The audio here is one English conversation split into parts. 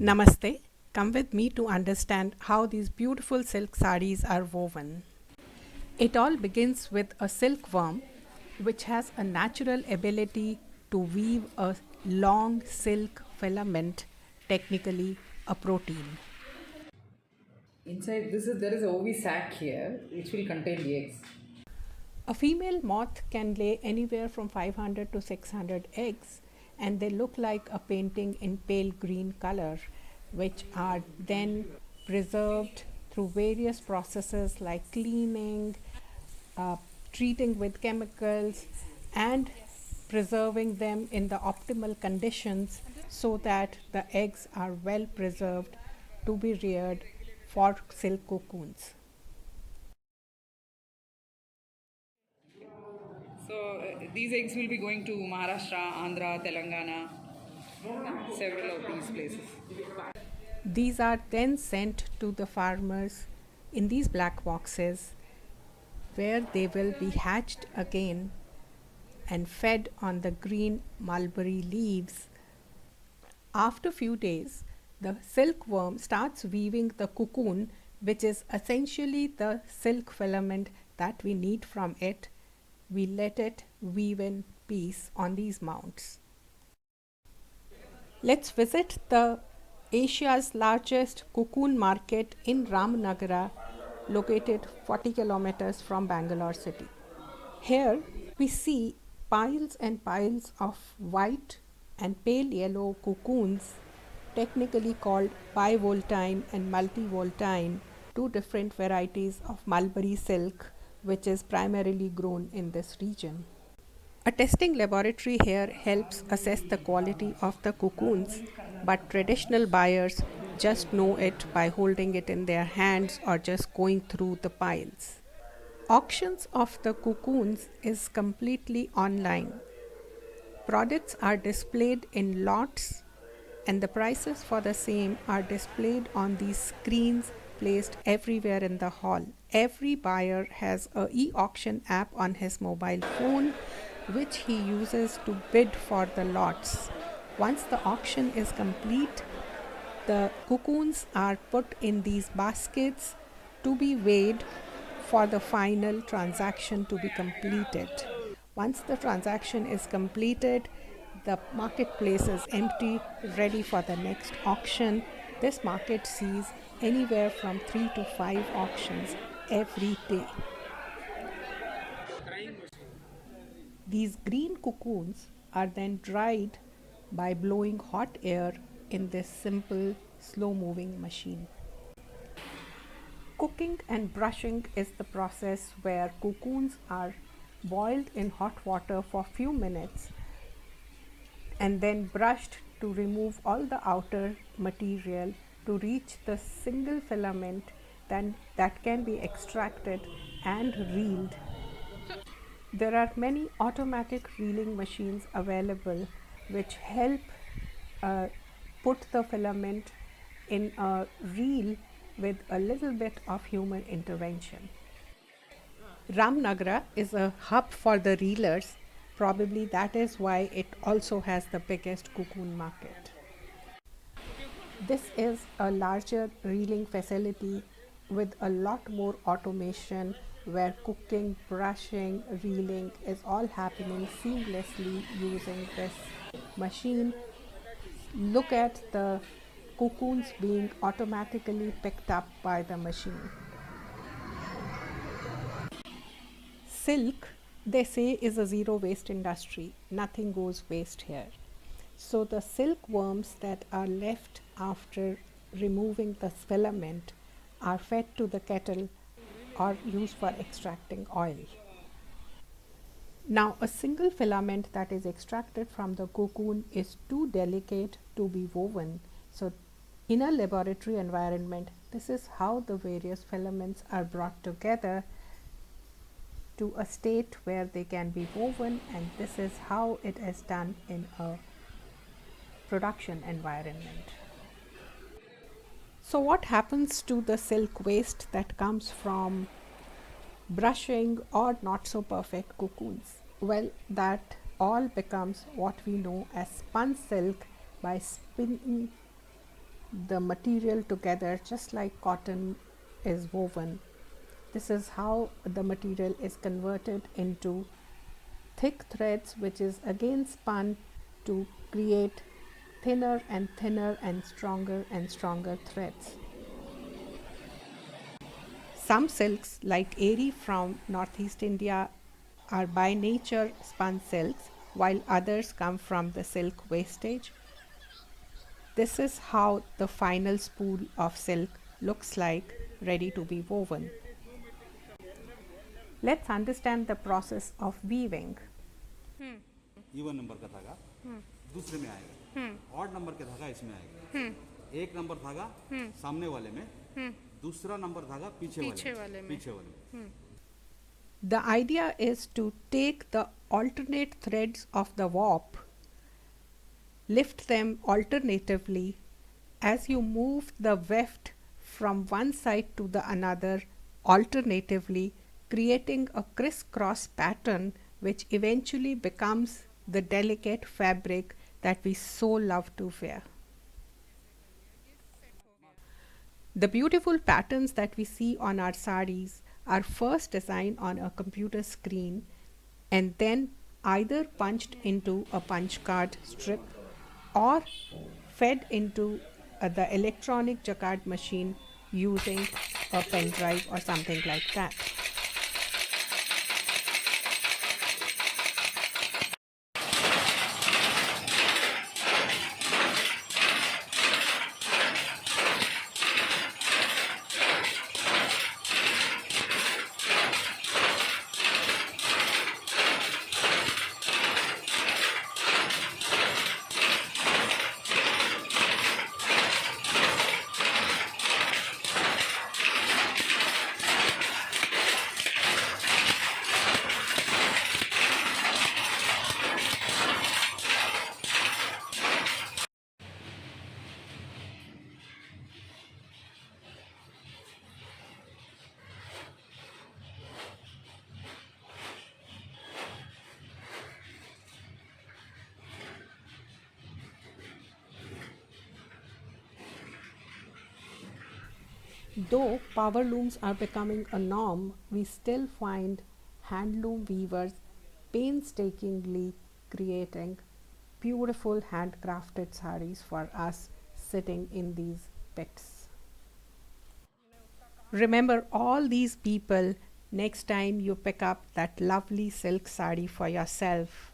Namaste. Come with me to understand how these beautiful silk sarees are woven. It all begins with a silkworm which has a natural ability to weave a long silk filament, technically a protein. Inside this is there is a ovi sac here which will contain the eggs. A female moth can lay anywhere from 500 to 600 eggs, and they look like a painting in pale green color, which are then preserved through various processes like cleaning, uh, treating with chemicals, and preserving them in the optimal conditions so that the eggs are well preserved to be reared for silk cocoons. So these eggs will be going to Maharashtra, Andhra, Telangana, several of these places. These are then sent to the farmers in these black boxes where they will be hatched again and fed on the green mulberry leaves. After few days, the silkworm starts weaving the cocoon, which is essentially the silk filament that we need from it. We let it weave in peace on these mounts. Let's visit the Asia's largest cocoon market in Ramnagara, located 40 kilometers from Bangalore city. Here we see piles and piles of white and pale yellow cocoons, technically called bivoltine and multivoltine, two different varieties of mulberry silk, which is primarily grown in this region. A testing laboratory here helps assess the quality of the cocoons, but traditional buyers just know it by holding it in their hands or just going through the piles. Auctions of the cocoons is completely online. Products are displayed in lots and the prices for the same are displayed on these screens placed everywhere in the hall. Every buyer has a e-auction app on his mobile phone which he uses to bid for the lots. Once the auction is complete, the cocoons are put in these baskets to be weighed for the final transaction to be completed. Once the transaction is completed, the marketplace is empty, ready for the next auction. This market sees anywhere from 3 to 5 auctions every day. These green cocoons are then dried by blowing hot air in this simple, slow moving machine. Cooking and brushing is the process where cocoons are boiled in hot water for few minutes and then brushed to remove all the outer material to reach the single filament then that can be extracted and reeled. There are many automatic reeling machines available which help uh, put the filament in a reel with a little bit of human intervention. Ramnagara is a hub for the reelers. Probably that is why it also has the biggest cocoon market. This is a larger reeling facility with a lot more automation where cooking, brushing, reeling is all happening seamlessly using this machine. Look at the cocoons being automatically picked up by the machine. Silk, they say, is a zero waste industry. Nothing goes waste here. So the silkworms that are left after removing the filament are fed to the kettle or used for extracting oil. Now, a single filament that is extracted from the cocoon is too delicate to be woven. So, in a laboratory environment, this is how the various filaments are brought together to a state where they can be woven, and this is how it is done in a production environment. So, what happens to the silk waste that comes from brushing or not so perfect cocoons? Well, that all becomes what we know as spun silk by spinning the material together just like cotton is woven. This is how the material is converted into thick threads, which is again spun to create thinner and stronger threads. Some silks, like Eri from Northeast India, are by nature spun silks, while others come from the silk wastage. This is how the final spool of silk looks like, ready to be woven. Let's understand the process of weaving. Even number का धागा दूसरे में आएगा, odd number का धागा इसमें आएगा, एक नंबर धागा सामने वाले में, दूसरा नंबर धागा पीछे वाले में. The idea is to take the alternate threads of the warp, lift them alternatively as you move the weft from one side to the another alternatively, creating a crisscross pattern which eventually becomes the delicate fabric that we so love to wear. The beautiful patterns that we see on our saris are first designed on a computer screen and then either punched into a punch card strip or fed into the electronic jacquard machine using a pen drive or something like that. Though power looms are becoming a norm, we still find handloom weavers painstakingly creating beautiful handcrafted saris for us sitting in these pits. Remember all these people next time you pick up that lovely silk sari for yourself.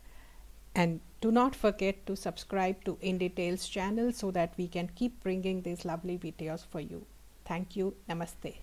And do not forget to subscribe to InDetails channel so that we can keep bringing these lovely videos for you. Thank you. Namaste.